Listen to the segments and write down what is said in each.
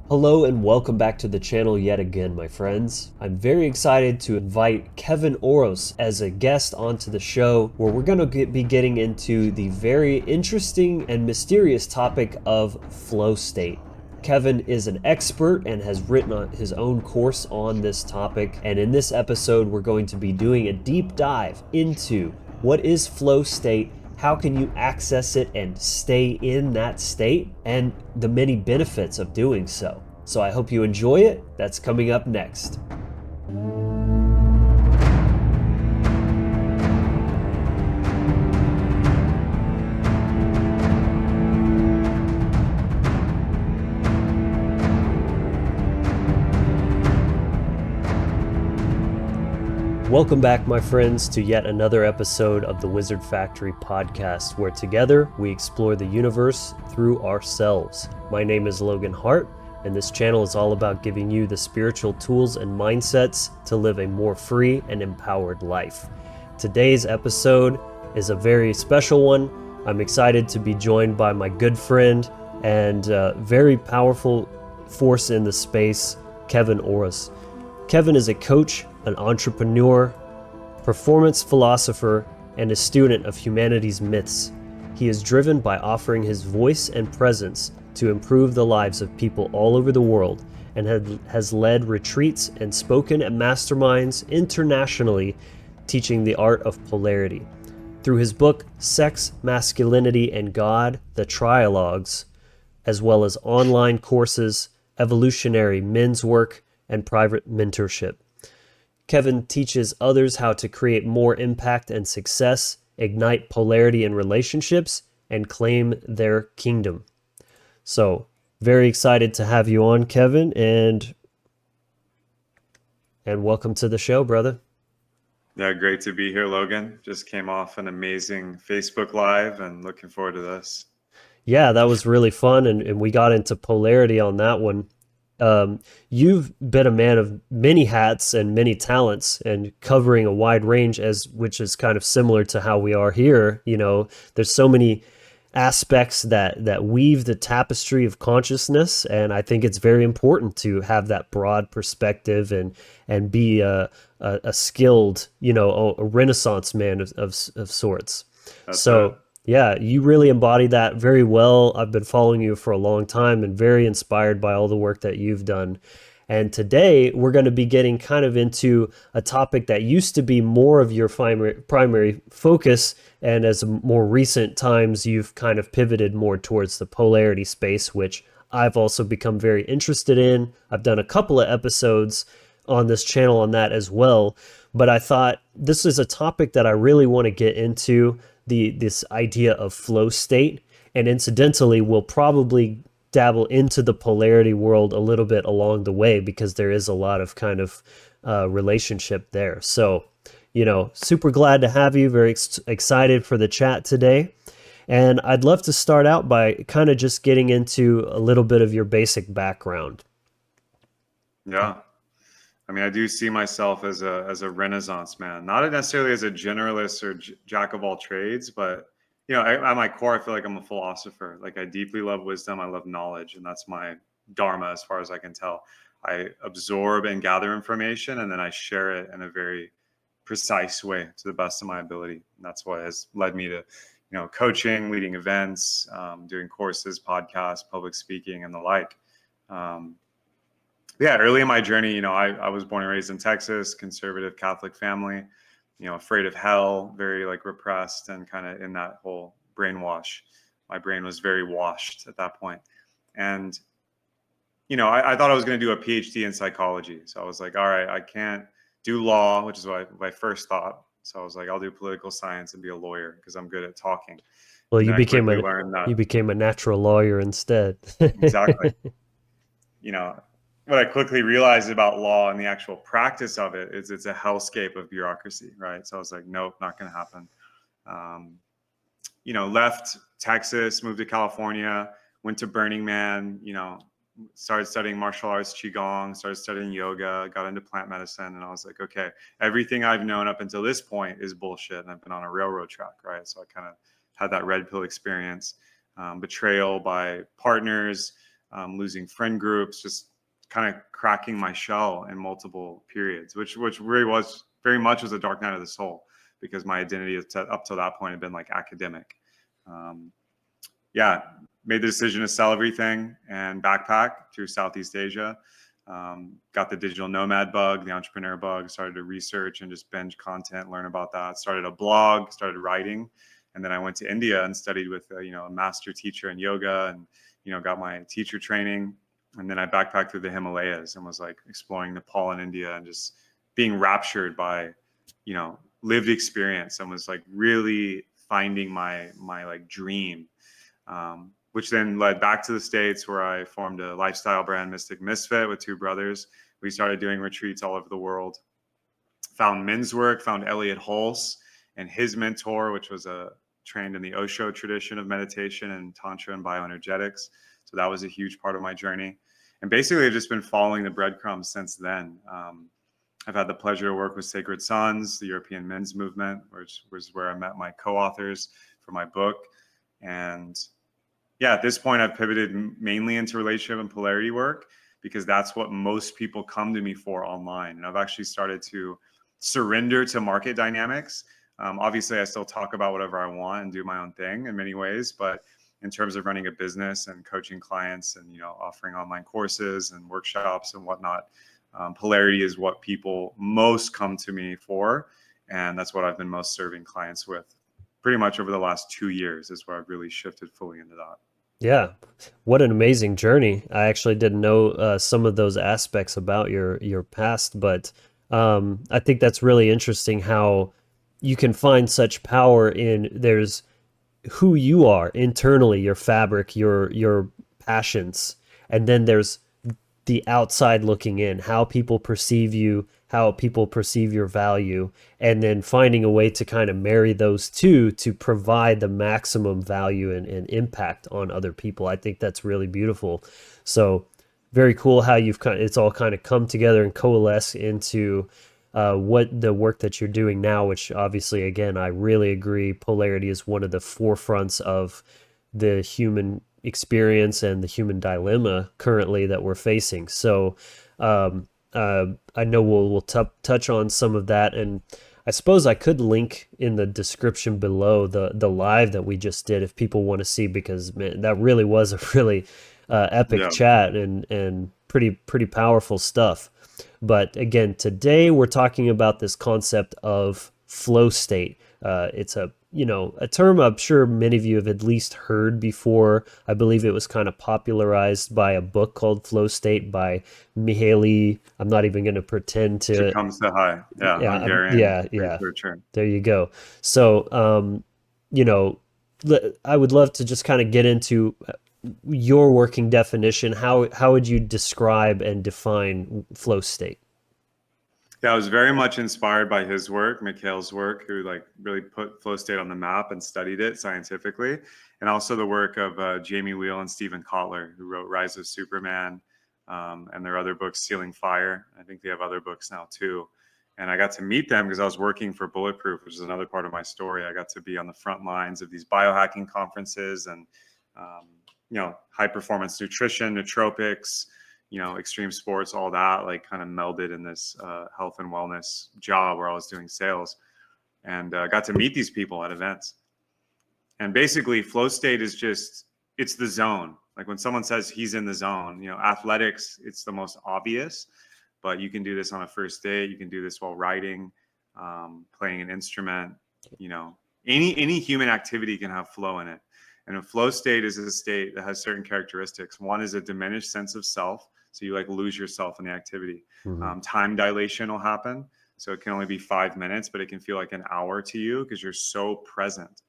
Hello and welcome back to the channel yet again, my friends. I'm very excited to invite Kevin Orosz as a guest onto the show, where we're going to be getting into the very interesting and mysterious topic of flow state. Kevin is an expert and has written his own course on this topic, and in this episode we're going to be doing a deep dive into what is flow state, how can you access it and stay in that state, and the many benefits of doing so. So I hope you enjoy it. That's coming up next. Welcome back, my friends, to yet another episode of the Wizard Factory podcast, where together we explore the universe through ourselves. My name is Logan Hart, and this channel is all about giving you the spiritual tools and mindsets to live a more free and empowered life. Today's episode is a very special one. I'm excited to be joined by my good friend and very powerful force in the space, Kevin Orosz. Kevin is a coach, an entrepreneur, performance philosopher, and a student of humanity's myths. He is driven by offering his voice and presence to improve the lives of people all over the world, and has led retreats and spoken at masterminds internationally, teaching the art of polarity. Through his book, Sex, Masculinity, and God, The Trialogues, as well as online courses, evolutionary men's work, and private mentorship, Kevin teaches others how to create more impact and success, ignite polarity in relationships, and claim their kingdom. So, very excited to have you on, Kevin, and welcome to the show, brother. Yeah, great to be here, Logan. Just came off an amazing Facebook Live and looking forward to this. Yeah, that was really fun, and we got into polarity on that one. You've been a man of many hats and many talents, and covering a wide range, which is kind of similar to how we are here. You know, there's so many aspects that weave the tapestry of consciousness, and I think it's very important to have that broad perspective and be a skilled, a Renaissance man of sorts. That's So. right. Yeah, you really embody that very well. I've been following you for a long time and very inspired by all the work that you've done. And today we're going to be getting kind of into a topic that used to be more of your primary focus. And as more recent times, you've kind of pivoted more towards the polarity space, which I've also become very interested in. I've done a couple of episodes on this channel on that as well. But I thought this is a topic that I really want to get into, this idea of flow state. And incidentally, we'll probably dabble into the polarity world a little bit along the way, because there is a lot of kind of relationship there. So, super glad to have you. Very excited for the chat today. And I'd love to start out by kind of just getting into a little bit of your basic background. Yeah. I mean, I do see myself as a Renaissance man, not necessarily as a generalist or jack of all trades, but at my core, I feel like I'm a philosopher. Like, I deeply love wisdom. I love knowledge, and that's my Dharma, as far as I can tell. I absorb and gather information, and then I share it in a very precise way to the best of my ability. And that's what has led me to, coaching, leading events, doing courses, podcasts, public speaking, and the like. Yeah, early in my journey, I was born and raised in Texas, conservative Catholic family, afraid of hell, very like repressed and kind of in that whole brainwash. My brain was very washed at that point. And, I thought I was going to do a PhD in psychology. So I was like, all right, I can't do law, which is what my first thought. So I was like, I'll do political science and be a lawyer because I'm good at talking. Well, And you then I became quickly a learned that you became a natural lawyer instead. exactly, you know, what I quickly realized about law and the actual practice of it is it's a hellscape of bureaucracy, right? So I was like, nope, not going to happen. Left Texas, moved to California, went to Burning Man, started studying martial arts, Qigong, started studying yoga, got into plant medicine. And I was like, okay, everything I've known up until this point is bullshit. And I've been on a railroad track, right? So I kind of had that red pill experience, betrayal by partners, losing friend groups, just kind of cracking my shell in multiple periods, which really was very much was a dark night of the soul, because my identity up till that point had been like academic. Yeah, made the decision to sell everything and backpack through Southeast Asia. Got the digital nomad bug, the entrepreneur bug, started to research and just binge content, learn about that. Started a blog, started writing. And then I went to India and studied with, a master teacher in yoga, and, got my teacher training. And then I backpacked through the Himalayas and was like exploring Nepal and India and just being raptured by, lived experience, and was like really finding my like dream. Which then led back to the States, where I formed a lifestyle brand, Mystic Misfit, with two brothers. We started doing retreats all over the world. Found men's work, found Elliot Hulse and his mentor, which was trained in the Osho tradition of meditation and Tantra and bioenergetics. So that was a huge part of my journey. And basically, I've just been following the breadcrumbs since then. I've had the pleasure to work with Sacred Sons, the European men's movement, which was where I met my co-authors for my book. And yeah, at this point, I've pivoted mainly into relationship and polarity work, because that's what most people come to me for online. And I've actually started to surrender to market dynamics. Obviously, I still talk about whatever I want and do my own thing in many ways, but in terms of running a business and coaching clients and, offering online courses and workshops and whatnot, polarity is what people most come to me for. And that's what I've been most serving clients with. Pretty much over the last 2 years is where I've really shifted fully into that. Yeah, what an amazing journey. I actually didn't know some of those aspects about your past, but I think that's really interesting how you can find such power in there's who you are internally, your fabric, your passions, and then there's the outside looking in, how people perceive you, how people perceive your value, and then finding a way to kind of marry those two to provide the maximum value and impact on other people. I think that's really beautiful. So very cool how it's all kind of come together and coalesce into what the work that you're doing now, which obviously, again, I really agree, polarity is one of the forefronts of the human experience and the human dilemma currently that we're facing. So I know we'll touch on some of that, and I suppose I could link in the description below the live that we just did if people want to see, because man, that really was a really epic chat and pretty powerful stuff. But again, today we're talking about this concept of flow state. It's a term I'm sure many of you have at least heard before. I believe it was kind of popularized by a book called Flow State by Mihaly. I'm not even going to pretend to. Csikszentmihalyi, Yeah, Hungarian researcher. There you go. So, I would love to just kind of get into your working definition. How would you describe and define flow state? Yeah, I was very much inspired by his work, Mikhail's work, who like really put flow state on the map and studied it scientifically, and also the work of Jamie Wheal and Stephen Kotler, who wrote Rise of Superman, and their other books, Sealing Fire. I think they have other books now too. And I got to meet them because I was working for Bulletproof, which is another part of my story. I got to be on the front lines of these biohacking conferences and, high performance nutrition, nootropics, extreme sports, all that, like kind of melded in this health and wellness job where I was doing sales, and got to meet these people at events. And basically flow state is it's the zone. Like when someone says he's in the zone, athletics, it's the most obvious, but you can do this on a first date. You can do this while writing, playing an instrument, any human activity can have flow in it. And a flow state is a state that has certain characteristics. One is a diminished sense of self. So you like lose yourself in the activity. Mm-hmm. Time dilation will happen. So it can only be 5 minutes, but it can feel like an hour to you because you're so present.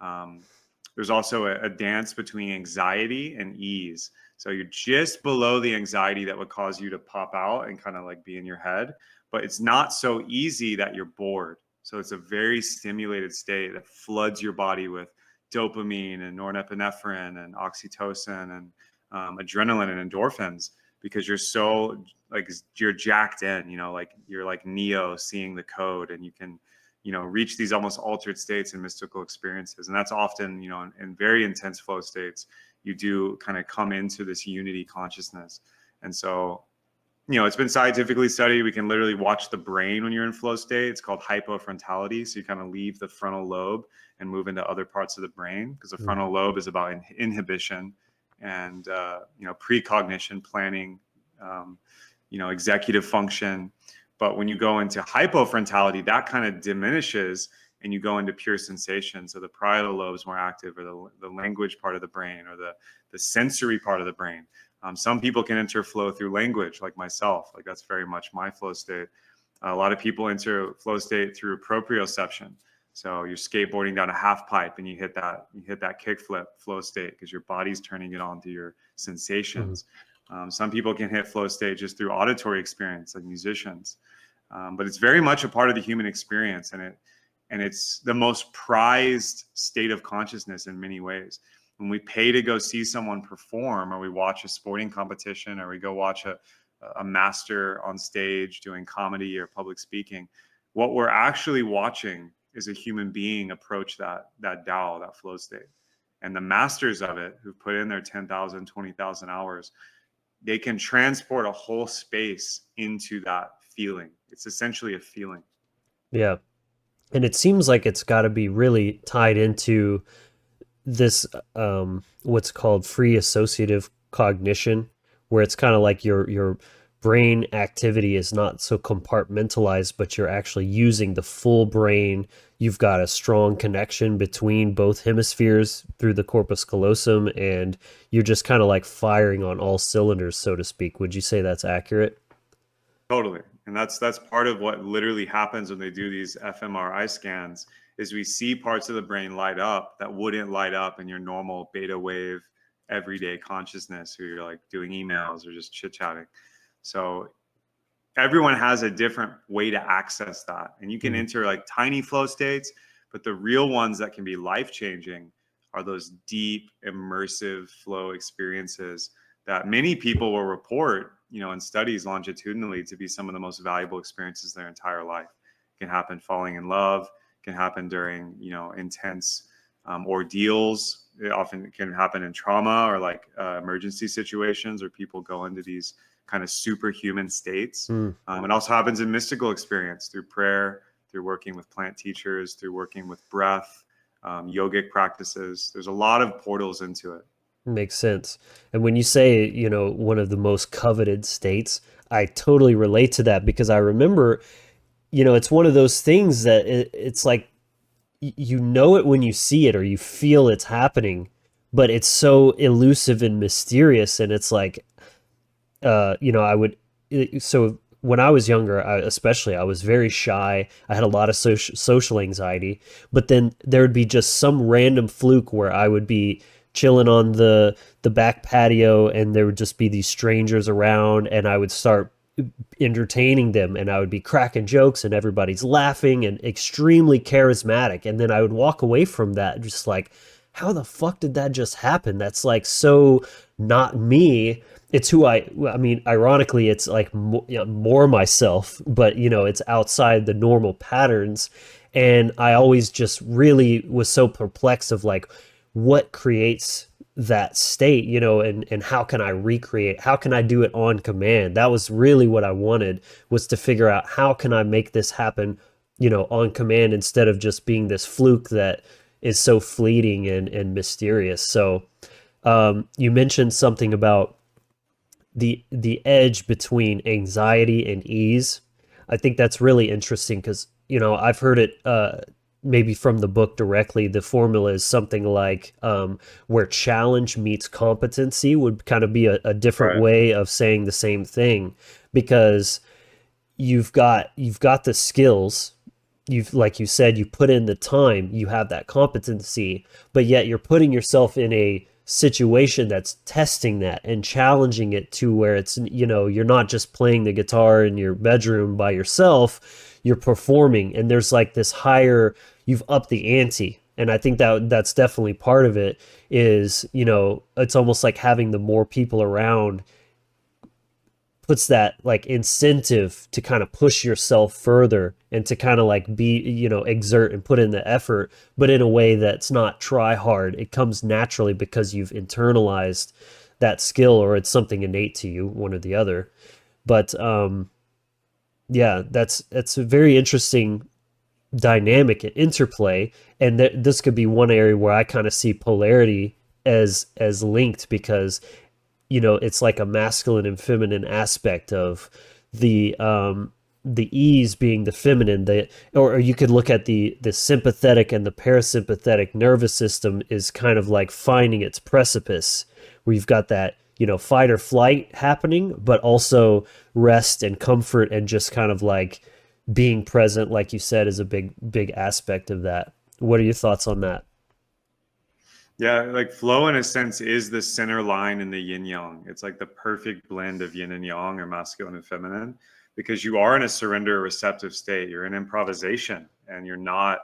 There's also a dance between anxiety and ease. So you're just below the anxiety that would cause you to pop out and kind of like be in your head, but it's not so easy that you're bored. So it's a very stimulated state that floods your body with dopamine and norepinephrine and oxytocin and adrenaline and endorphins, because you're so like you're jacked in, like you're like Neo seeing the code, and you can, reach these almost altered states and mystical experiences. And that's often, in very intense flow states, you do kind of come into this unity consciousness. And so, it's been scientifically studied. We can literally watch the brain when you're in flow state. It's called hypofrontality. So you kind of leave the frontal lobe and move into other parts of the brain, because the frontal lobe is about inhibition and, precognition, planning, executive function. But when you go into hypofrontality, that kind of diminishes and you go into pure sensation. So the parietal lobe is more active, or the language part of the brain, or the sensory part of the brain. Some people can enter flow through language, like myself. Like, that's very much my flow state. A lot of people enter flow state through proprioception. So you're skateboarding down a half pipe and you hit that kickflip flow state because your body's turning it on through your sensations. Some people can hit flow state just through auditory experience, like musicians. But it's very much a part of the human experience, and it's the most prized state of consciousness in many ways. When we pay to go see someone perform, or we watch a sporting competition, or we go watch a master on stage doing comedy or public speaking, what we're actually watching is a human being approach that Tao, that flow state. And the masters of it, who've put in their 10,000, 20,000 hours, they can transport a whole space into that feeling. It's essentially a feeling. Yeah. And it seems like it's got to be really tied into this what's called free associative cognition, where it's kind of like your brain activity is not so compartmentalized, but you're actually using the full brain. You've got a strong connection between both hemispheres through the corpus callosum, and you're just kind of like firing on all cylinders, so to speak. Would you say that's accurate? Totally. And that's part of what literally happens when they do these fMRI scans, is we see parts of the brain light up that wouldn't light up in your normal beta wave everyday consciousness, where you're like doing emails or just chit-chatting. So everyone has a different way to access that. And you can enter like tiny flow states, but the real ones that can be life-changing are those deep, immersive flow experiences that many people will report, in studies longitudinally, to be some of the most valuable experiences of their entire life. It can happen falling in love, can happen during, intense ordeals. It often can happen in trauma, or like emergency situations, where people go into these kind of superhuman states. It also happens in mystical experience, through prayer, through working with plant teachers, through working with breath, yogic practices. There's a lot of portals into it. Makes sense. And when you say, one of the most coveted states, I totally relate to that, because I remember, it's one of those things that it's like, you know it when you see it, or you feel it's happening, but it's so elusive and mysterious. And it's like, so when I was younger, especially, I was very shy. I had a lot of social anxiety, but then there would be just some random fluke where I would be chilling on the back patio, and there would just be these strangers around, and I would start entertaining them, and I would be cracking jokes, and everybody's laughing and extremely charismatic. And then I would walk away from that just like, how the fuck did that just happen? That's like so not me. It's who I mean, ironically, it's like more myself, but it's outside the normal patterns. And I always just really was so perplexed of like, what creates that state, and how can I recreate, how can I do it on command? That was really what I wanted, was to figure out how can I make this happen, on command, instead of just being this fluke that is so fleeting and mysterious. So you mentioned something about the edge between anxiety and ease. I think that's really interesting, because I've heard it maybe from the book directly. The formula is something like where challenge meets competency would kind of be a different way of saying the same thing, because you've got the skills, like you said, you put in the time, you have that competency, but yet you're putting yourself in a situation that's testing that and challenging it to where it's, you're not just playing the guitar in your bedroom by yourself, you're performing, and there's like this higher, you've upped the ante. And I think that's definitely part of it, is, it's almost like having the more people around, puts that like incentive to kind of push yourself further and to kind of like be, exert and put in the effort, but in a way that's not try hard. It comes naturally because you've internalized that skill, or it's something innate to you, one or the other. But yeah, that's a very interesting dynamic and interplay, and this could be one area where I kind of see polarity as linked, because it's like a masculine and feminine aspect of the ease being the feminine. Or you could look at the sympathetic and the parasympathetic nervous system is kind of like finding its precipice, where you've got that fight or flight happening, but also rest and comfort and just kind of like being present, like you said, is a big aspect of that. What are your thoughts on that? Yeah, like flow in a sense is the center line in the yin yang. It's like the perfect blend of yin and yang, or masculine and feminine, because you are in a surrender receptive state. You're in improvisation and you're not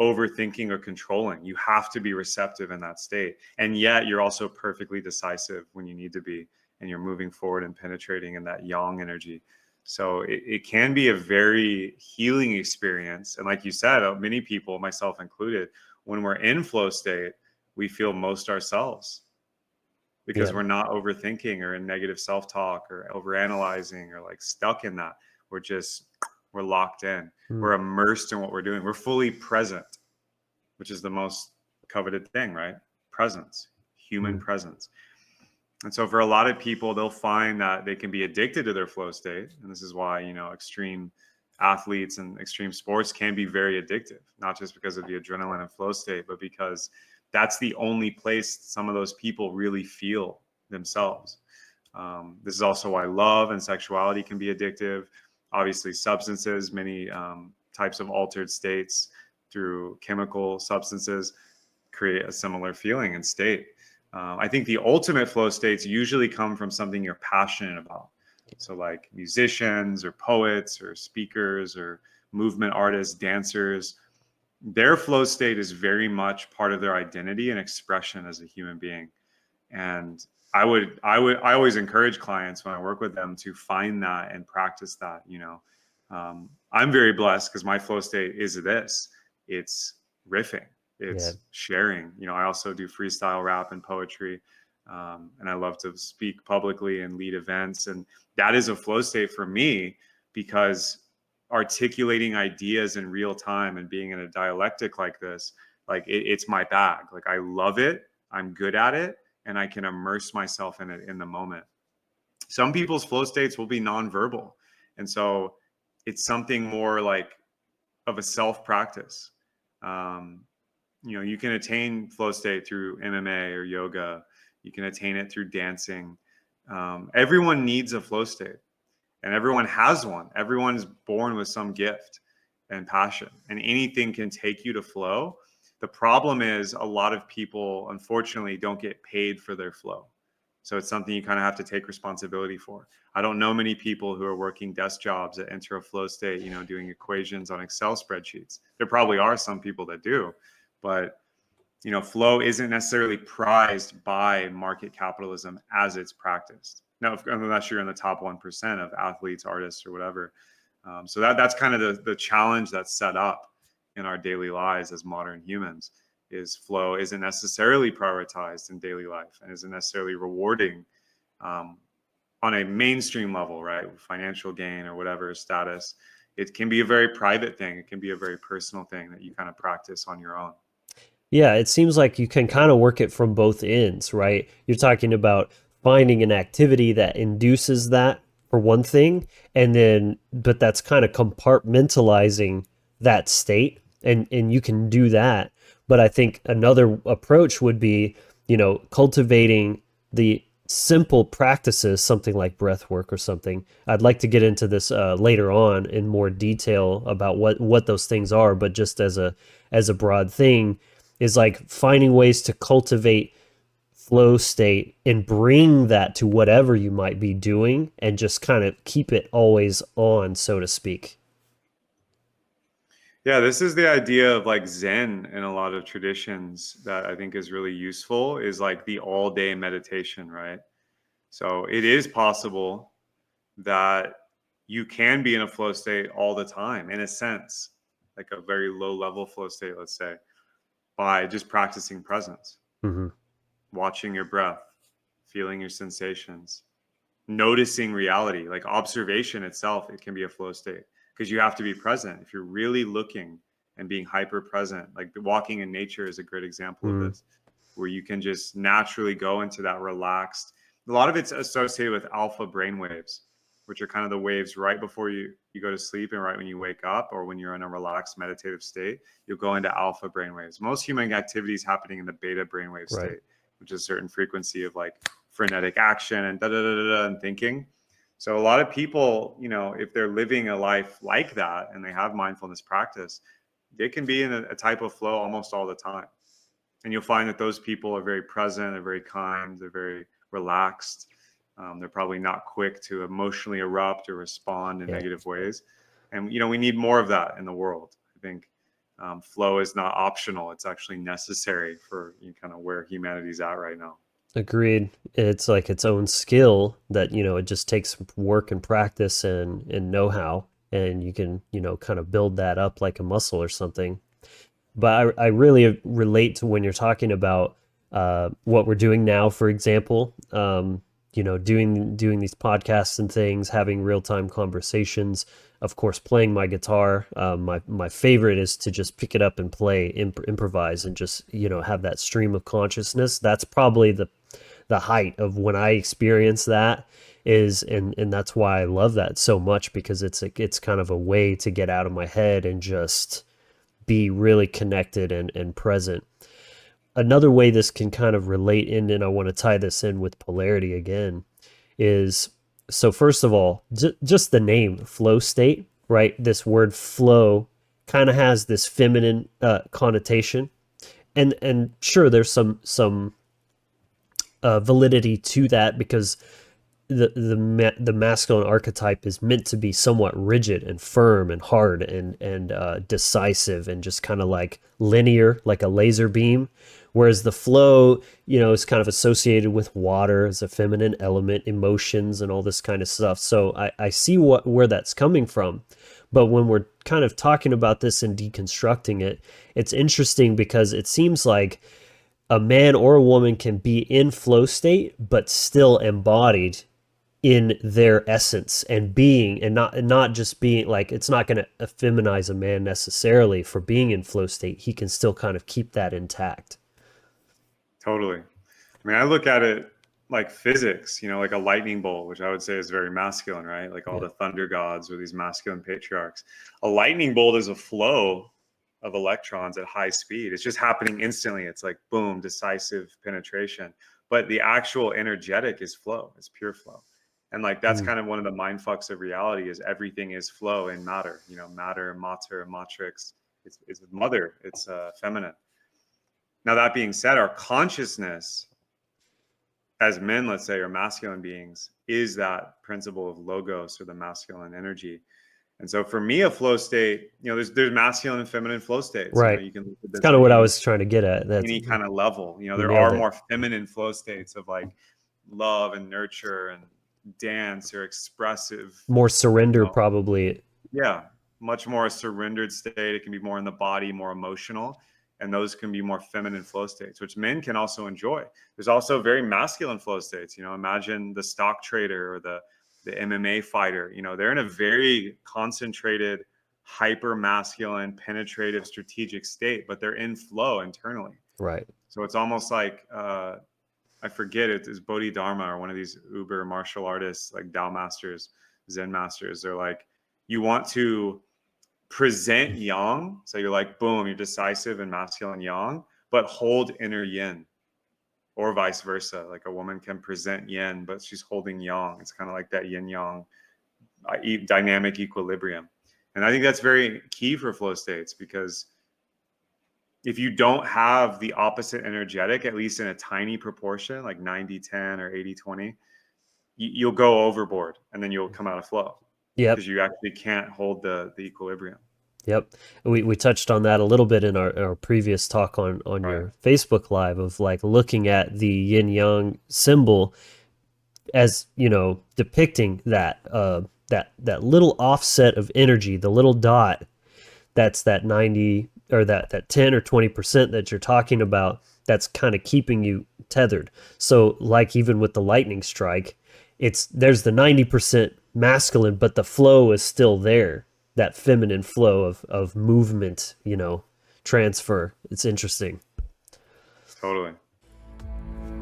overthinking or controlling. You have to be receptive in that state. And yet you're also perfectly decisive when you need to be, and you're moving forward and penetrating in that yang energy. So it can be a very healing experience. And like you said, many people, myself included, when we're in flow state, we feel most ourselves, because Yeah. we're not overthinking or in negative self-talk or overanalyzing or like stuck in that. We're locked in. Mm. We're immersed in what we're doing. We're fully present, which is the most coveted thing, right? Presence, human Mm. presence. And so for a lot of people, they'll find that they can be addicted to their flow state. And this is why, extreme athletes and extreme sports can be very addictive, not just because of the adrenaline and flow state, but because that's the only place some of those people really feel themselves. This is also why love and sexuality can be addictive. Obviously, substances, many types of altered states through chemical substances create a similar feeling and state. I think the ultimate flow states usually come from something you're passionate about. So, like musicians or poets or speakers or movement artists, dancers, their flow state is very much part of their identity and expression as a human being. And I always encourage clients when I work with them to find that and practice that. I'm very blessed because my flow state is this. It's riffing. Yeah. It's sharing. I also do freestyle rap and poetry, and I love to speak publicly and lead events. And that is a flow state for me, because articulating ideas in real time and being in a dialectic like this, like it's my bag. Like I love it. I'm good at it, and I can immerse myself in it in the moment. Some people's flow states will be nonverbal. And so it's something more like of a self practice. You can attain flow state through MMA or yoga. You can attain it through dancing. Everyone needs a flow state, and everyone has one. Everyone's born with some gift and passion, and anything can take you to flow. The problem is a lot of people, unfortunately, don't get paid for their flow. So it's something you kind of have to take responsibility for. I don't know many people who are working desk jobs that enter a flow state, doing equations on Excel spreadsheets. There probably are some people that do, but flow isn't necessarily prized by market capitalism as it's practiced. Now, unless you're in the top 1% of athletes, artists, or whatever. So that's kind of the challenge that's set up in our daily lives as modern humans. Is flow isn't necessarily prioritized in daily life and isn't necessarily rewarding on a mainstream level, right? Financial gain or whatever status. It can be a very private thing. It can be a very personal thing that you kind of practice on your own. Yeah, it seems like you can kind of work it from both ends, right? You're talking about finding an activity that induces that for one thing, and then, but that's kind of compartmentalizing that state, and you can do that. But I think another approach would be, cultivating the simple practices, something like breath work or something. I'd like to get into this later on in more detail about what those things are, but just as a broad thing, is like finding ways to cultivate flow state and bring that to whatever you might be doing, and just kind of keep it always on, so to speak. Yeah, this is the idea of like Zen in a lot of traditions that I think is really useful, is like the all day meditation, right? So it is possible that you can be in a flow state all the time, in a sense, like a very low level flow state, let's say, by just practicing presence, Mm-hmm. watching your breath, feeling your sensations, noticing reality. Like observation itself, it can be a flow state because you have to be present. If you're really looking and being hyper present, like walking in nature is a great example of this, where you can just naturally go into that relaxed. A lot of it's associated with alpha brain waves, which are kind of the waves right before you go to sleep and right when you wake up, or when you're in a relaxed meditative state, you'll go into alpha brain waves. Most human activity is happening in the beta brainwave Right. state, which is a certain frequency of like frenetic action and da da da da and thinking. So a lot of people, if they're living a life like that and they have mindfulness practice, they can be in a type of flow almost all the time. And you'll find that those people are very present, they're very kind, they're very relaxed. They're probably not quick to emotionally erupt or respond in negative ways. And, we need more of that in the world. I think flow is not optional. It's actually necessary for kind of where humanity's at right now. Agreed. It's like its own skill that, it just takes work and practice and know-how, and you can, kind of build that up like a muscle or something. But I really relate to when you're talking about what we're doing now, for example, doing these podcasts and things, having real-time conversations, of course, playing my guitar. My favorite is to just pick it up and play, improvise, and just, have that stream of consciousness. That's probably the height of when I experience that is, and that's why I love that so much, because it's kind of a way to get out of my head and just be really connected and present. Another way this can kind of relate in, and I want to tie this in with polarity again, is, so first of all, just the name flow state, right? This word flow kind of has this feminine connotation, and sure, there's some validity to that, because the masculine archetype is meant to be somewhat rigid and firm and hard and decisive and just kind of like linear, like a laser beam, whereas the flow, is kind of associated with water as a feminine element, emotions, and all this kind of stuff. So I see where that's coming from. But when we're kind of talking about this and deconstructing it, it's interesting because it seems like a man or a woman can be in flow state but still embodied in their essence and being, and not just being like, it's not going to effeminize a man necessarily for being in flow state. He can still kind of keep that intact. Totally. I mean, I look at it like physics, like a lightning bolt, which I would say is very masculine, right? Like all the thunder gods or these masculine patriarchs. A lightning bolt is a flow of electrons at high speed. It's just happening instantly. It's like boom, decisive penetration. But the actual energetic is flow. It's pure flow. And like that's kind of one of the mind fucks of reality, is everything is flow and matter. Matter, mater, matrix. It's mother. It's feminine. Now that being said, our consciousness as men, let's say, or masculine beings, is that principle of logos, or the masculine energy. And so for me, a flow state, there's masculine and feminine flow states. Right. You can look at It's kind of at what I was trying to get at. any kind of level. There nailed are it. more feminine flow states of like love and nurture and dance, or expressive. More surrender, probably. Yeah, much more a surrendered state. It can be more in the body, more emotional. And those can be more feminine flow states, which men can also enjoy. There's also very masculine flow states. Imagine the stock trader or the MMA fighter. They're in a very concentrated, hyper masculine, penetrative, strategic state, but they're in flow internally. Right. So it's almost like I forget it is Dharma or one of these uber martial artists, like Tao masters, Zen masters. They're like, you want to present yang, so you're like boom, you're decisive and masculine yang, but hold inner yin, or vice versa. Like a woman can present yin but she's holding yang. It's kind of like that yin yang dynamic equilibrium. And I think that's very key for flow states, because if you don't have the opposite energetic, at least in a tiny proportion, like 90-10 or 80-20, you'll go overboard and then you'll come out of flow. Yep. Because you actually can't hold the equilibrium. Yep. We touched on that a little bit in our previous talk on Right. your Facebook Live, of like looking at the yin yang symbol as depicting that little offset of energy, the little dot, that's that 90 or that 10 or 20% that you're talking about, that's kind of keeping you tethered. So like even with the lightning strike, there's the 90% masculine, but the flow is still there, that feminine flow of movement, transfer. It's interesting. Totally.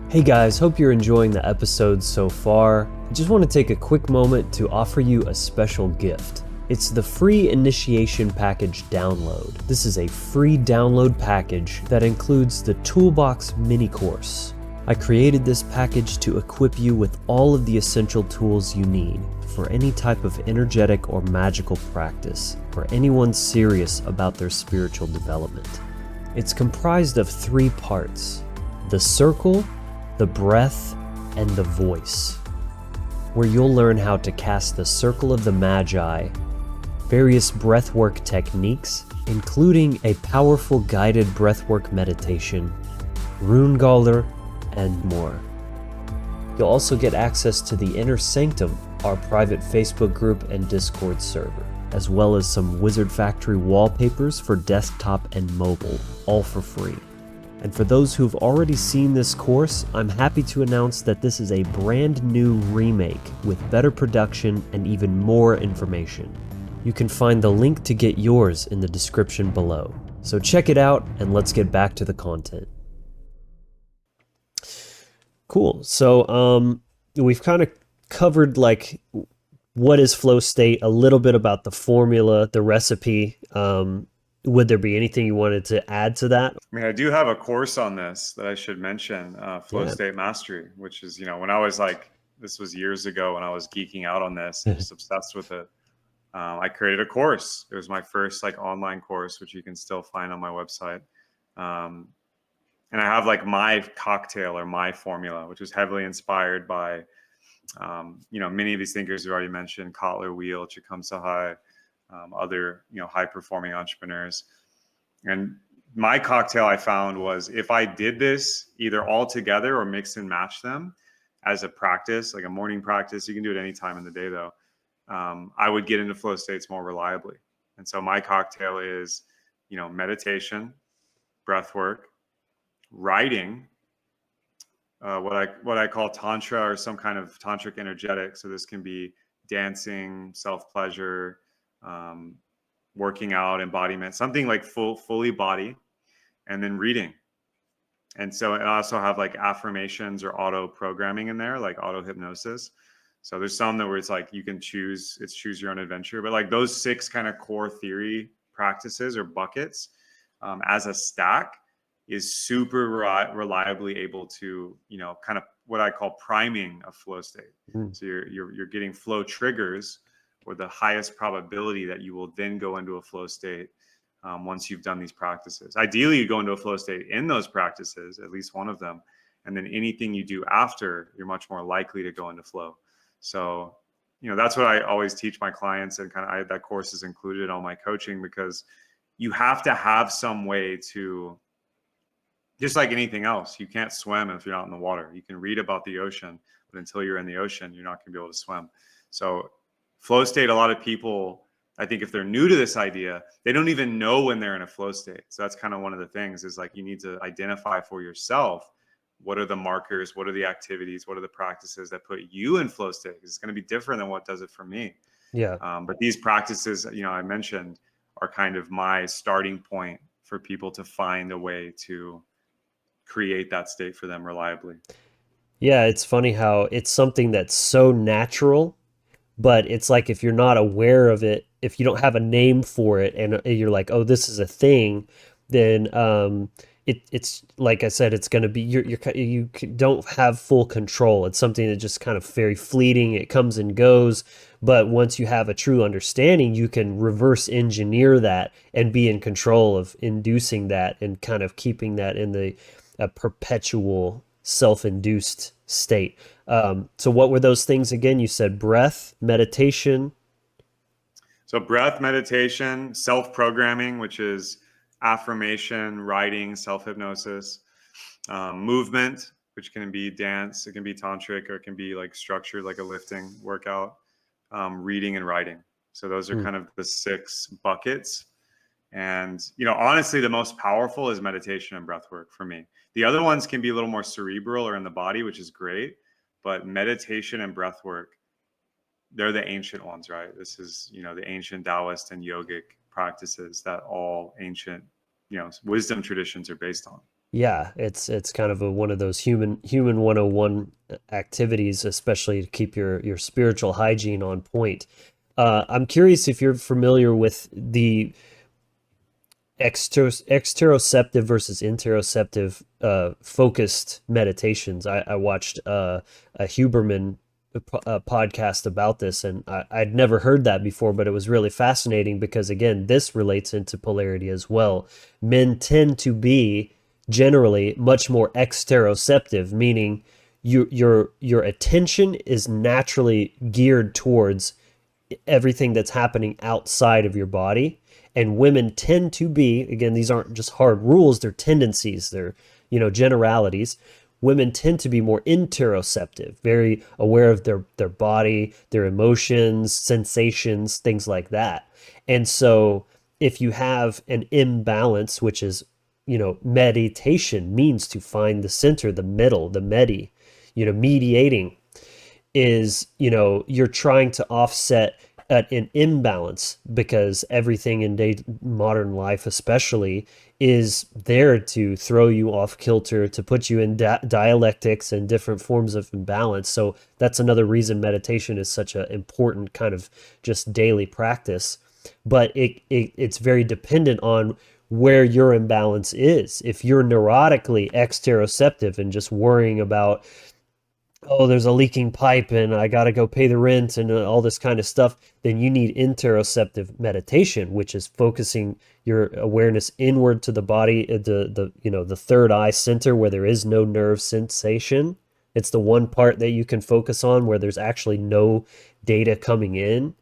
Hey guys, hope you're enjoying the episode so far. I just want to take a quick moment to offer you a special gift. It's the free initiation package download. This is a free download package that includes the Toolbox mini course. I created this package to equip you with all of the essential tools you need for any type of energetic or magical practice for anyone serious about their spiritual development. It's comprised of 3 parts: the circle, the breath, and the voice, where you'll learn how to cast the circle of the magi, various breathwork techniques, including a powerful guided breathwork meditation, rune galler, and more. You'll also get access to the Inner Sanctum, our private Facebook group and Discord server, as well as some Wizard Factory wallpapers for desktop and mobile, all for free. And for those who've already seen this course, I'm happy to announce that this is a brand new remake with better production and even more information. You can find the link to get yours in the description below. So check it out and let's get back to the content. Cool. So we've kind of covered like what is flow state, a little bit about the formula, the recipe. Would there be anything you wanted to add to that? I mean, I do have a course on this that I should mention, Flow State Mastery, which is, when I was this was years ago when I was geeking out on this and just obsessed with it. I created a course. It was my first online course, which you can still find on my website. And I have my cocktail or my formula, which was heavily inspired by, many of these thinkers you already mentioned: Kotler, Wheel, Chicum other, high performing entrepreneurs. And my cocktail I found was, if I did this either all together or mix and match them as a practice, like a morning practice, you can do it any time in the day though, I would get into flow states more reliably. And so my cocktail is, meditation, breath work, writing, what I call tantra or some kind of tantric energetic. So this can be dancing, self-pleasure, working out, embodiment, something like fully body, and then reading. And so I also have affirmations or auto programming in there, like auto hypnosis. So there's some that where it's you can choose your own adventure, but those 6 kind of core theory practices or buckets as a stack is super reliably able to, kind of what I call priming a flow state. So you're getting flow triggers, or the highest probability that you will then go into a flow state once you've done these practices. Ideally, you go into a flow state in those practices, at least one of them, and then anything you do after, you're much more likely to go into flow. So, that's what I always teach my clients, and that course is included in all my coaching, because you have to have some way to, just like anything else, you can't swim if you're not in the water. You can read about the ocean, but until you're in the ocean, you're not going to be able to swim. So flow state, a lot of people, I think if they're new to this idea, they don't even know when they're in a flow state. So that's kind of one of the things, is you need to identify for yourself, what are the markers, what are the activities, what are the practices that put you in flow state? It's going to be different than what does it for me. Yeah. But these practices, I mentioned, are kind of my starting point for people to find a way to create that state for them reliably. Yeah, it's funny how it's something that's so natural, but it's if you're not aware of it, if you don't have a name for it, and you're like, oh, this is a thing, then it's like I said, it's going to be you don't have full control. It's something that just kind of very fleeting. It comes and goes, but once you have a true understanding, you can reverse engineer that and be in control of inducing that and kind of keeping that in the perpetual self-induced state. So what were those things again? You said breath, meditation. So breath, meditation, self-programming, which is affirmation, writing, self-hypnosis, movement, which can be dance, it can be tantric, or it can be like structured like a lifting workout, reading and writing. So those are Mm. kind of the 6 buckets. And, honestly, the most powerful is meditation and breath work for me. The other ones can be a little more cerebral or in the body, which is great. But meditation and breath work, they're the ancient ones, right? This is, the ancient Taoist and yogic practices that all ancient, wisdom traditions are based on. Yeah, it's kind of one of those human 101 activities, especially to keep your spiritual hygiene on point. I'm curious if you're familiar with the exteroceptive versus interoceptive focused meditations. I watched a Huberman podcast about this, and I'd never heard that before, but it was really fascinating because, again, this relates into polarity as well. Men tend to be generally much more exteroceptive, meaning your attention is naturally geared towards everything that's happening outside of your body. And women tend to be, again, these aren't just hard rules, they're tendencies, they're, generalities. Women tend to be more interoceptive, very aware of their body, their emotions, sensations, things like that. And so if you have an imbalance, which is, meditation means to find the center, the middle, the medi, mediating is, you're trying to offset an imbalance because everything in modern life especially is there to throw you off kilter, to put you in dialectics and different forms of imbalance. So that's another reason meditation is such an important kind of just daily practice. But it's very dependent on where your imbalance is. If you're neurotically exteroceptive and just worrying about, oh, there's a leaking pipe and I got to go pay the rent and all this kind of stuff, then you need interoceptive meditation, which is focusing your awareness inward to the body, the third eye center where there is no nerve sensation. It's the one part that you can focus on where there's actually no data coming in,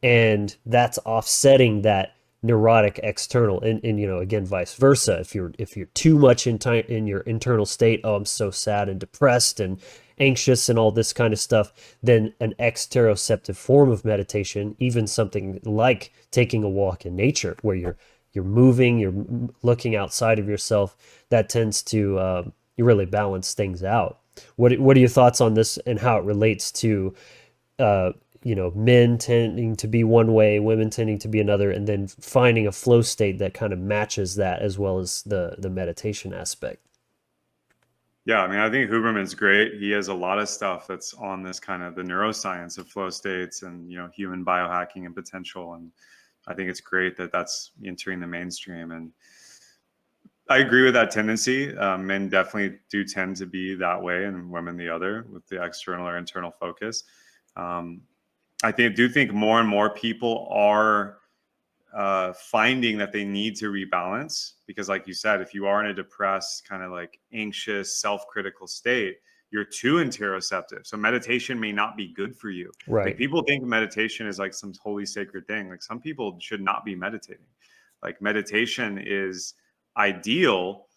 and that's offsetting that neurotic external, and again, vice versa. If you're too much in your internal state, oh, I'm so sad and depressed and anxious and all this kind of stuff, then an exteroceptive form of meditation, even something like taking a walk in nature where you're moving, you're looking outside of yourself, that tends to you really balance things out. What are your thoughts on this and how it relates to uh, men tending to be one way, women tending to be another, and then finding a flow state that kind of matches that as well as the meditation aspect? Yeah, I mean, I think Huberman's great. He has a lot of stuff that's on this kind of the neuroscience of flow states and, human biohacking and potential. And I think it's great that that's entering the mainstream. And I agree with that tendency. Men definitely do tend to be that way, and women the other, with the external or internal focus. I do think more and more people are finding that they need to rebalance because, like you said, if you are in a depressed, kind of like anxious, self-critical state, you're too interoceptive. So meditation may not be good for you. Like, Right. people think meditation is like some holy sacred thing. Like, some people should not be meditating. Like, meditation is ideal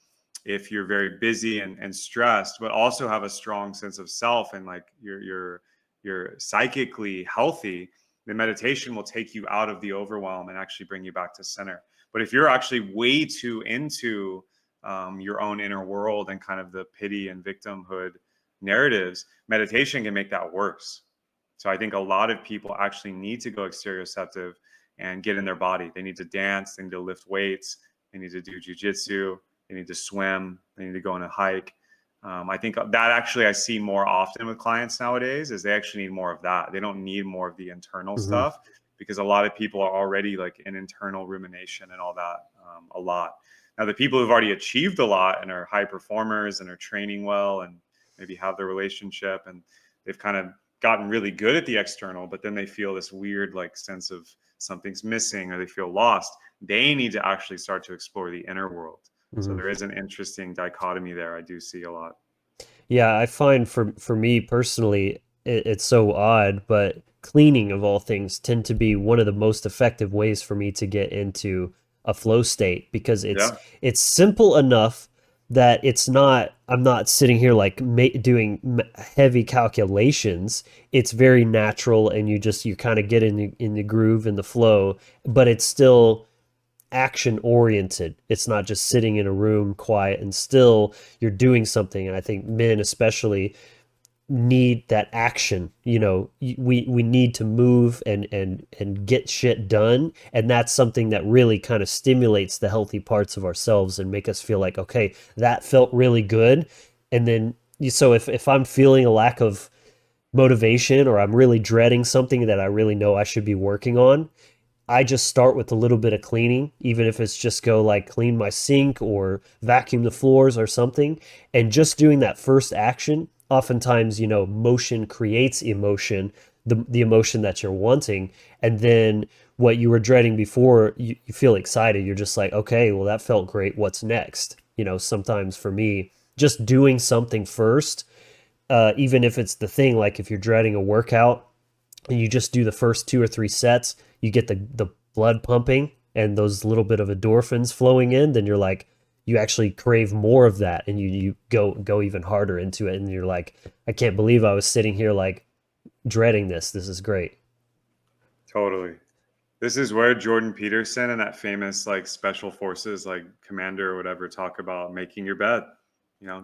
if you're very busy and stressed, but also have a strong sense of self, and like you're psychically healthy. The meditation will take you out of the overwhelm and actually bring you back to center. But if you're actually way too into your own inner world and kind of the pity and victimhood narratives, meditation can make that worse. So I think a lot of people actually need to go exteroceptive and get in their body. They need to dance, they need to lift weights, they need to do jujitsu, they need to swim, they need to go on a hike. I think that actually I see more often with clients nowadays is they actually need more of that. They don't need more of the internal Mm-hmm. stuff because a lot of people are already like in internal rumination and all that a lot. Now, the people who've already achieved a lot and are high performers and are training well and maybe have their relationship and they've kind of gotten really good at the external, but then they feel this weird like sense of something's missing or they feel lost. They need to actually start to explore the inner world. So Mm-hmm. there is an interesting dichotomy there. I do see a lot. Yeah, I find for me personally, it's so odd, but cleaning of all things tend to be one of the most effective ways for me to get into a flow state because it's Yeah. it's simple enough that I'm not sitting here like doing heavy calculations. It's very natural, and you kind of get in the groove and the flow, but it's still action oriented. It's not just sitting in a room quiet and still. You're doing something. And I think men especially need that action. We need to move and get shit done, and that's something that really kind of stimulates the healthy parts of ourselves and make us feel like, okay, that felt really good. And then so if I'm feeling a lack of motivation, or I'm really dreading something that I really know I should be working on, I just start with a little bit of cleaning, even if it's just go like clean my sink or vacuum the floors or something. And just doing that first action, oftentimes, motion creates emotion, the emotion that you're wanting. And then what you were dreading before, you feel excited. You're just like, okay, well, that felt great. What's next? Sometimes for me, just doing something first, even if it's the thing, like if you're dreading a workout, and you just do the first 2 or 3 sets, you get the blood pumping and those little bit of endorphins flowing in, then you're like, you actually crave more of that, and you go even harder into it, and you're like, I can't believe I was sitting here like dreading this. This is great. Totally. This is where Jordan Peterson and that famous like special forces like commander or whatever talk about making your bed.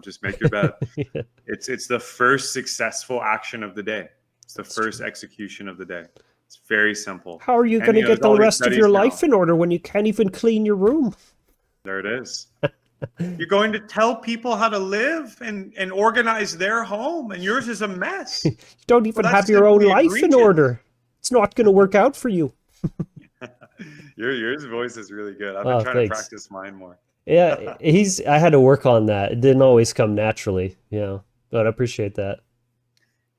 Just make your bed. Yeah, It's the first successful action of the day. It's the that's first true. execution of the day. It's very simple. How are you And going to there's get the all these rest of your studies life now. in order when you can't even clean your room? There it is. You're going to tell people how to live and organize their home, and yours is a mess. You don't Well, even have that's your own simply life in egregious. order. It's not going to work out for you. Yours voice is really good. I've been Oh, trying to thanks. practice mine more. Yeah, I had to work on that. It didn't always come naturally, but I appreciate that.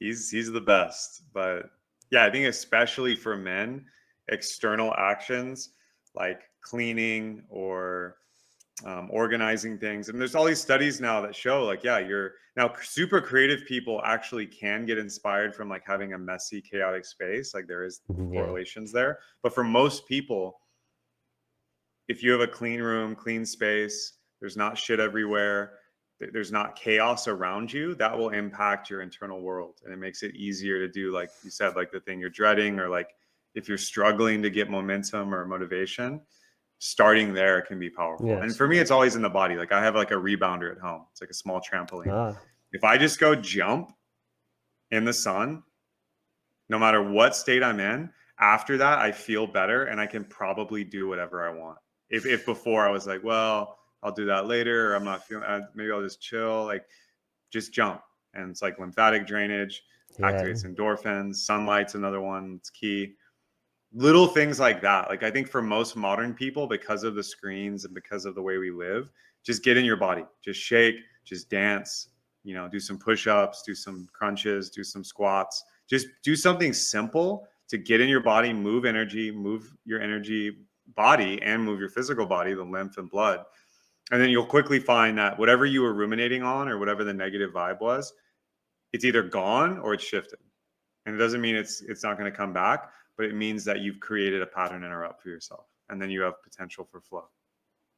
He's the best. But yeah, I think especially for men, external actions like cleaning or organizing things. And there's all these studies now that show like, yeah, you're now super creative people actually can get inspired from like having a messy, chaotic space. Like there is Yeah. correlations there. But for most people, if you have a clean room, clean space, there's not shit everywhere, there's not chaos around you, that will impact your internal world. And it makes it easier to do, like you said, like the thing you're dreading, or like if you're struggling to get momentum or motivation, starting there can be powerful. And Yes. for me, it's always in the body. Like I have like a rebounder at home. It's like a small trampoline. Ah, If I just go jump in the sun, no matter what state I'm in, after that, I feel better and I can probably do whatever I want. If before I was like, well, I'll do that later, or I'm not feeling, maybe I'll just chill, like just jump. And it's like lymphatic drainage, yeah. activates endorphins, sunlight's another one, it's key. Little things like that. Like I think for most modern people, because of the screens and because of the way we live, just get in your body, just shake, just dance, do some push-ups, do some crunches, do some squats, just do something simple to get in your body, move energy, move your energy body and move your physical body, the lymph and blood. And then you'll quickly find that whatever you were ruminating on or whatever the negative vibe was, it's either gone or it's shifted. And it doesn't mean it's not going to come back, but it means that you've created a pattern interrupt for yourself, and then you have potential for flow.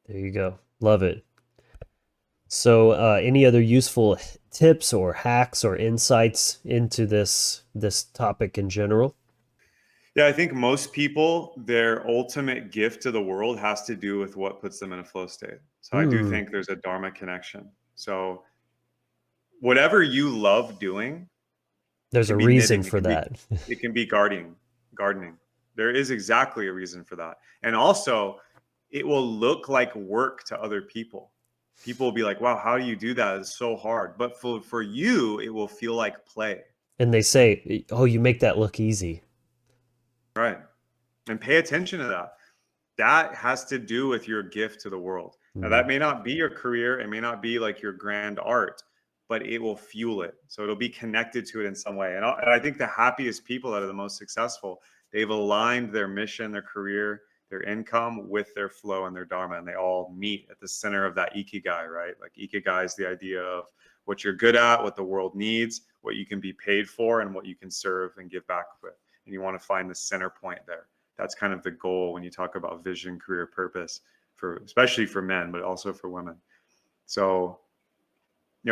There you go. Love it. So, any other useful tips or hacks or insights into this topic in general? Yeah, I think most people, their ultimate gift to the world has to do with what puts them in a flow state. So I do Hmm. think there's a Dharma connection. So whatever you love doing, it There's a can be reason knitting, for that. it can be gardening. There is exactly a reason for that. And also, it will look like work to other people. People will be like, wow, how do you do that? It's so hard. But for you, it will feel like play. And they say, "Oh, you make that look easy." Right. And pay attention to that. That has to do with your gift to the world. Now, Hmm. that may not be your career, it may not be like your grand art, but it will fuel it. So it'll be connected to it in some way. And I think the happiest people that are the most successful, they've aligned their mission, their career, their income with their flow and their dharma, and they all meet at the center of that ikigai, right? Like ikigai is the idea of what you're good at, what the world needs, what you can be paid for, and what you can serve and give back with. And you want to find the center point there. That's kind of the goal when you talk about vision, career, purpose, for especially for men, but also for women. So,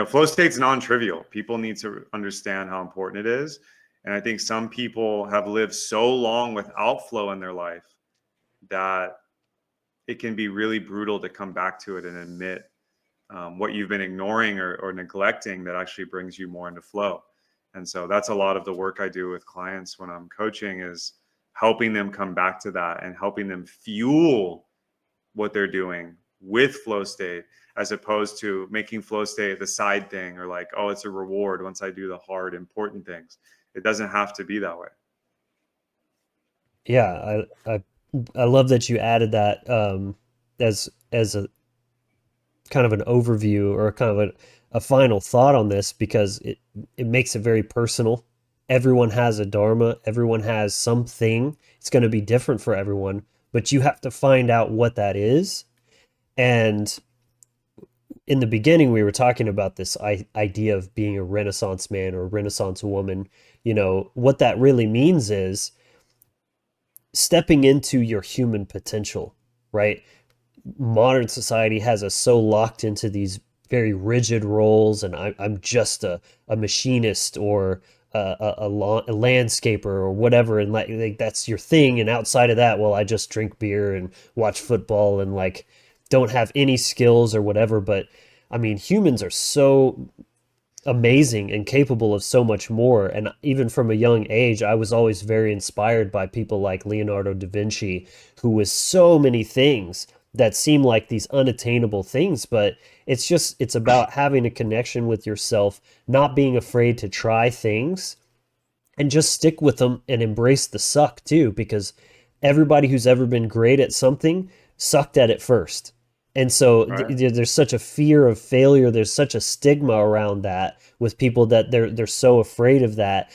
flow state's non-trivial. People need to understand how important it is. And I think some people have lived so long without flow in their life that it can be really brutal to come back to it and admit what you've been ignoring or neglecting that actually brings you more into flow. And so that's a lot of the work I do with clients when I'm coaching, is helping them come back to that and helping them fuel what they're doing with flow state, as opposed to making flow state the side thing, or like, oh, it's a reward once I do the hard, important things. It doesn't have to be that way. Yeah, I love that you added that as a kind of an overview or kind of a final thought on this, because it makes it very personal. Everyone has a dharma, everyone has something. It's going to be different for everyone, but you have to find out what that is. And in the beginning, we were talking about this idea of being a Renaissance man or a Renaissance woman. What that really means is stepping into your human potential, right? Modern society has us so locked into these very rigid roles, and I'm just a machinist or a landscaper or whatever, and like that's your thing. And outside of that, well, I just drink beer and watch football and like don't have any skills or whatever. But I mean, humans are so amazing and capable of so much more. And even from a young age, I was always very inspired by people like Leonardo da Vinci, who was so many things that seem like these unattainable things, but it's about having a connection with yourself, not being afraid to try things and just stick with them and embrace the suck too, because everybody who's ever been great at something sucked at it first. And so Right. there's such a fear of failure. There's such a stigma around that with people, that they're so afraid of that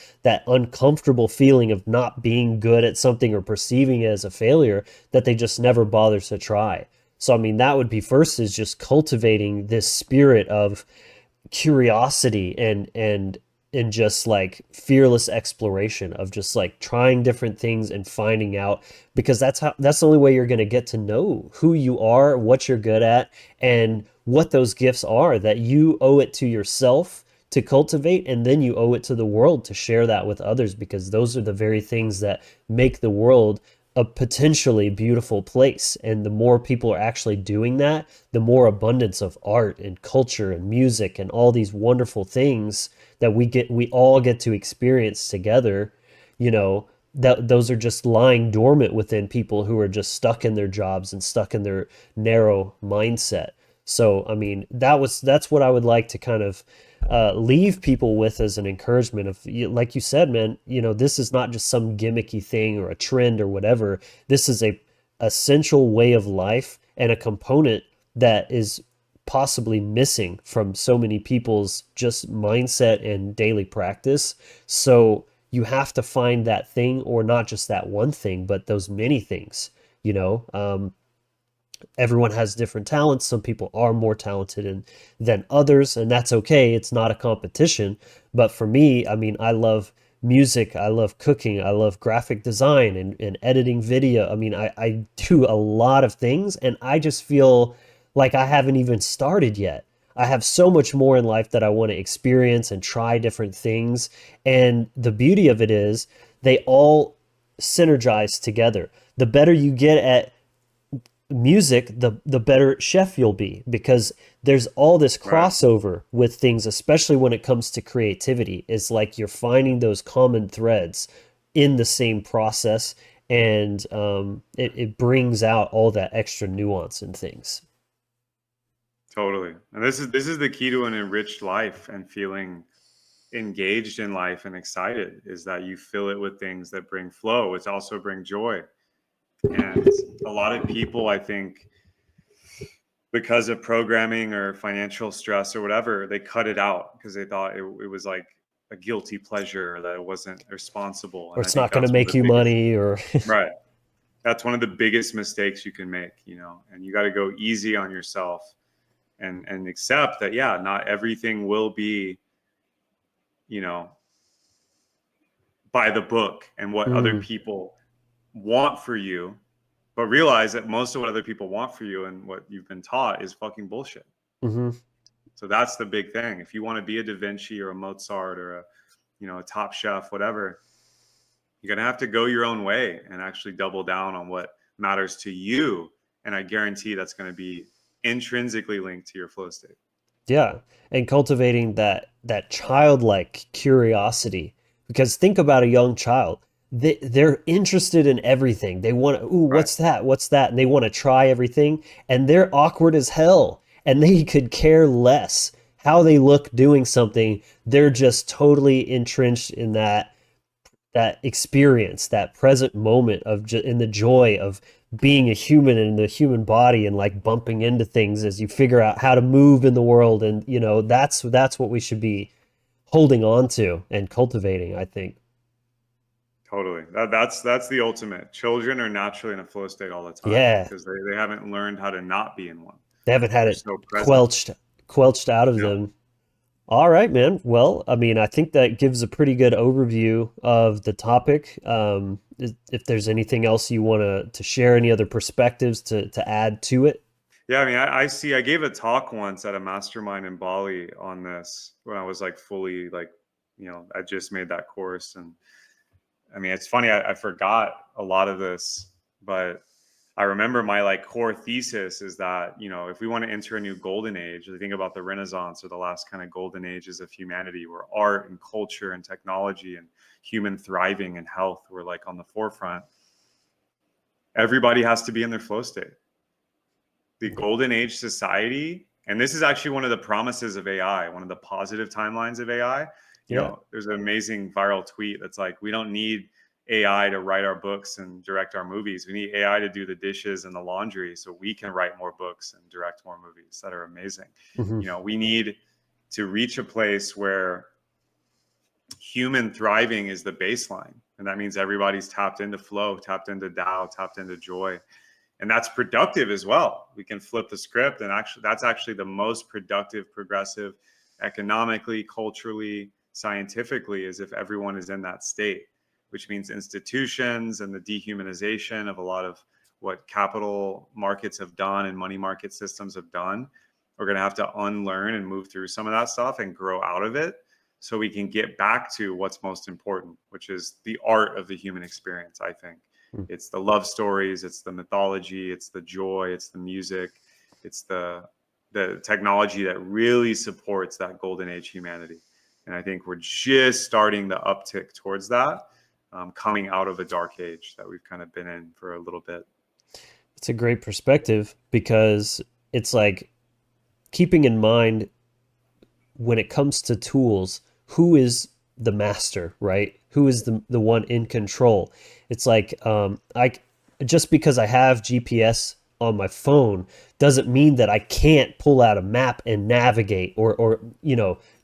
uncomfortable feeling of not being good at something or perceiving it as a failure, that they just never bother to try. So I mean, that would be first, is just cultivating this spirit of curiosity and just like fearless exploration of just like trying different things and finding out, because that's the only way you're going to get to know who you are, what you're good at, and what those gifts are that you owe it to yourself to cultivate, and then you owe it to the world to share that with others, because those are the very things that make the world a potentially beautiful place. And the more people are actually doing that, the more abundance of art and culture and music and all these wonderful things that we all get to experience together, that those are just lying dormant within people who are just stuck in their jobs and stuck in their narrow mindset. So, I mean, that's what I would like to kind of leave people with as an encouragement of, like you said, man, this is not just some gimmicky thing or a trend or whatever. This is a essential way of life and a component that is possibly missing from so many people's just mindset and daily practice. So you have to find that thing, or not just that one thing, but those many things, you know. Everyone has different talents. Some people are more talented than others, and that's okay. It's not a competition. But for me, I mean, I love music, I love cooking, I love graphic design and editing video. I mean, I do a lot of things, and I just feel like I haven't even started yet. I have so much more in life that I want to experience and try different things. And the beauty of it is they all synergize together. The better you get at music, the better chef you'll be, because there's all this Right. crossover with things, especially when it comes to creativity. It's like you're finding those common threads in the same process, and it brings out all that extra nuance in things. Totally. And this is the key to an enriched life and feeling engaged in life and excited, is that you fill it with things that bring flow, which also bring joy. And a lot of people, I think, because of programming or financial stress or whatever, they cut it out because they thought it was like a guilty pleasure, or that it wasn't responsible. Or And I it's think not going to that's one of make the you biggest, money, or right. That's one of the biggest mistakes you can make, and you got to go easy on yourself and accept that, yeah, not everything will be, you know, by the book and what other mm, people want for you, but realize that most of what other people want for you and what you've been taught is fucking bullshit. hmm So that's the big thing. If you want to be a Da Vinci or a Mozart or a top chef, whatever, you're going to have to go your own way and actually double down on what matters to you. And I guarantee that's going to be intrinsically linked to your flow state. Yeah, and cultivating that childlike curiosity. Because think about a young child. They're interested in everything. They want to, ooh, Right. what's that? What's that? And they want to try everything. And they're awkward as hell. And they could care less how they look doing something. They're just totally entrenched in that experience, that present moment of in the joy of being a human in the human body and like bumping into things as you figure out how to move in the world. And that's what we should be holding on to and cultivating, I think. Totally. That's the ultimate. Children are naturally in a flow state all the time Yeah, because they haven't learned how to not be in one. they haven't had They're it so present. quelched out of Yeah. them. All right, man. Well, I mean, I think that gives a pretty good overview of the topic. If there's anything else you want to share, any other perspectives to add to it. Yeah, I mean, I gave a talk once at a mastermind in Bali on this when I was like fully like, I just made that course. And I mean, it's funny, I forgot a lot of this, but I remember my like core thesis is that, if we want to enter a new golden age, I think about the Renaissance or the last kind of golden ages of humanity where art and culture and technology and human thriving and health were like on the forefront. Everybody has to be in their flow state. The golden age society, and this is actually one of the promises of AI, one of the positive timelines of AI. Yeah. There's an amazing viral tweet that's like, we don't need AI to write our books and direct our movies. We need AI to do the dishes and the laundry so we can write more books and direct more movies that are amazing. Hmm. We need to reach a place where human thriving is the baseline. And that means everybody's tapped into flow, tapped into Tao, tapped into joy. And that's productive as well. We can flip the script, and actually that's actually the most productive, progressive, economically, culturally, scientifically, is if everyone is in that state, which means institutions and the dehumanization of a lot of what capital markets have done and money market systems have done. We're going to have to unlearn and move through some of that stuff and grow out of it so we can get back to what's most important, which is the art of the human experience, I think. It's the love stories, it's the mythology, it's the joy, it's the music, it's the technology that really supports that golden age humanity. And I think we're just starting the uptick towards that, coming out of a dark age that we've kind of been in for a little bit. It's a great perspective because it's like keeping in mind when it comes to tools, who is the master, right? Who is the one in control? It's like I just because I have GPS on my phone doesn't mean that I can't pull out a map and navigate or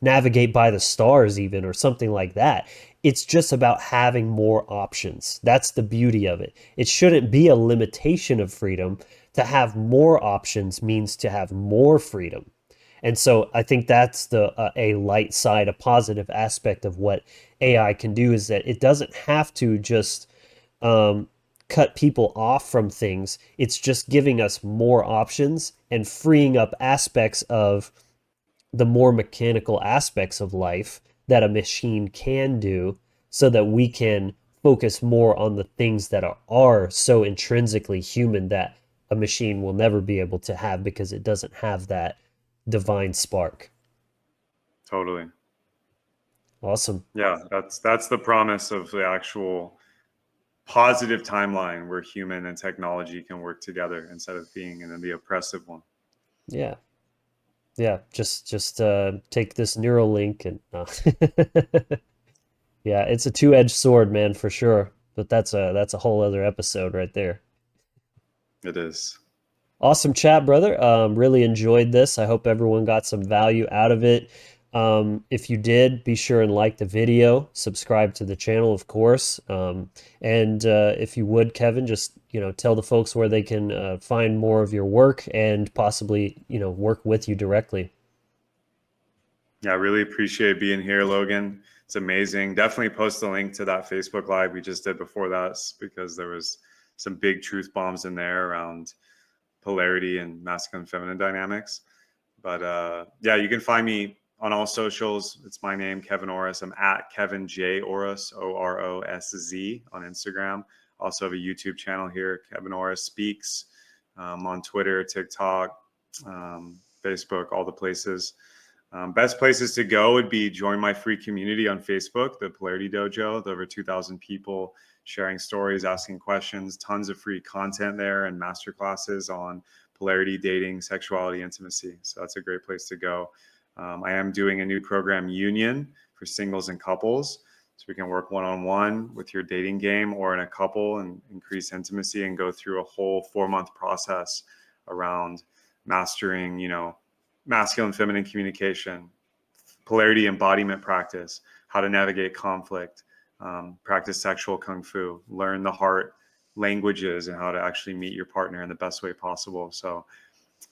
navigate by the stars even or something like that. It's just about having more options. That's the beauty of it. It shouldn't be a limitation of freedom. To have more options means to have more freedom. And so I think that's a light side, a positive aspect of what AI can do is that it doesn't have to just cut people off from things. It's just giving us more options and freeing up aspects of the more mechanical aspects of life that a machine can do so that we can focus more on the things that are so intrinsically human that a machine will never be able to have because it doesn't have that divine spark. Totally. Awesome. Yeah, that's the promise of the actual positive timeline where human and technology can work together instead of being in the oppressive one. Yeah. Yeah. Just take this Neuralink and yeah, it's a two-edged sword, man, for sure. But that's a whole other episode right there. It is. Awesome chat, brother. Really enjoyed this. I hope everyone got some value out of it. If you did, be sure and like the video, subscribe to the channel, of course. And if you would, Kevin, just tell the folks where they can find more of your work and possibly work with you directly. Yeah, I really appreciate being here, Logan. It's amazing. Definitely post the link to that Facebook Live we just did before that because there was some big truth bombs in there around polarity and masculine feminine dynamics. But yeah, you can find me on all socials. It's my name, Kevin Orosz. I'm at Kevin J Orosz, Orosz on Instagram. Also have a YouTube channel here, Kevin Orosz Speaks, on Twitter, TikTok, Facebook, all the places. Best places to go would be join my free community on Facebook, the Polarity Dojo. There over 2,000 people sharing stories, asking questions, tons of free content there, and masterclasses on polarity, dating, sexuality, intimacy. So that's a great place to go. I am doing a new program, Union, for singles and couples. So we can work one-on-one with your dating game or in a couple and increase intimacy and go through a whole 4-month process around mastering, masculine, feminine communication, polarity embodiment practice, how to navigate conflict, practice sexual kung fu, learn the heart languages and how to actually meet your partner in the best way possible. So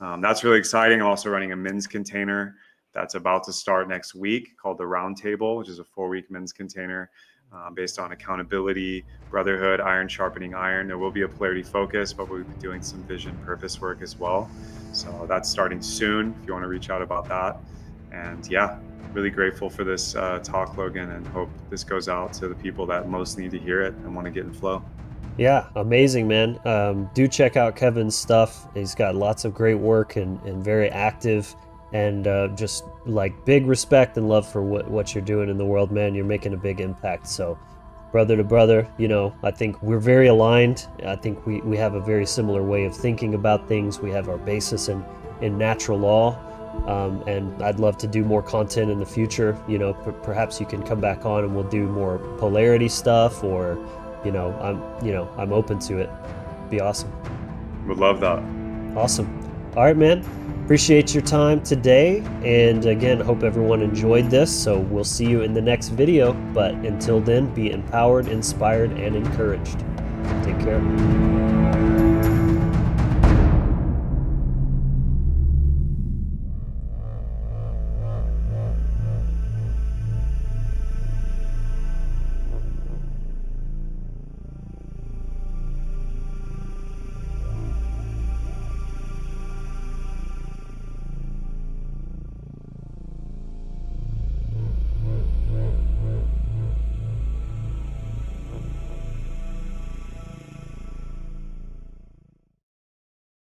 that's really exciting. I'm also running a men's container that's about to start next week called the Roundtable, which is a 4-week men's container based on accountability, brotherhood, iron sharpening iron. There will be a polarity focus, but we'll be doing some vision purpose work as well. So that's starting soon if you want to reach out about that. And yeah, really grateful for this talk, Logan, and hope this goes out to the people that most need to hear it and want to get in flow. Yeah, amazing, man. Do check out Kevin's stuff. He's got lots of great work and very active, and just like big respect and love for what you're doing in the world, man. You're making a big impact. So brother to brother, I think we're very aligned. I think we have a very similar way of thinking about things. We have our basis in natural law. And I'd love to do more content in the future. Perhaps you can come back on and we'll do more polarity stuff, or I'm open to it. Be awesome. Would love that. Awesome. All right, man. Appreciate your time today. And again, hope everyone enjoyed this. So we'll see you in the next video. But until then, be empowered, inspired, and encouraged. Take care.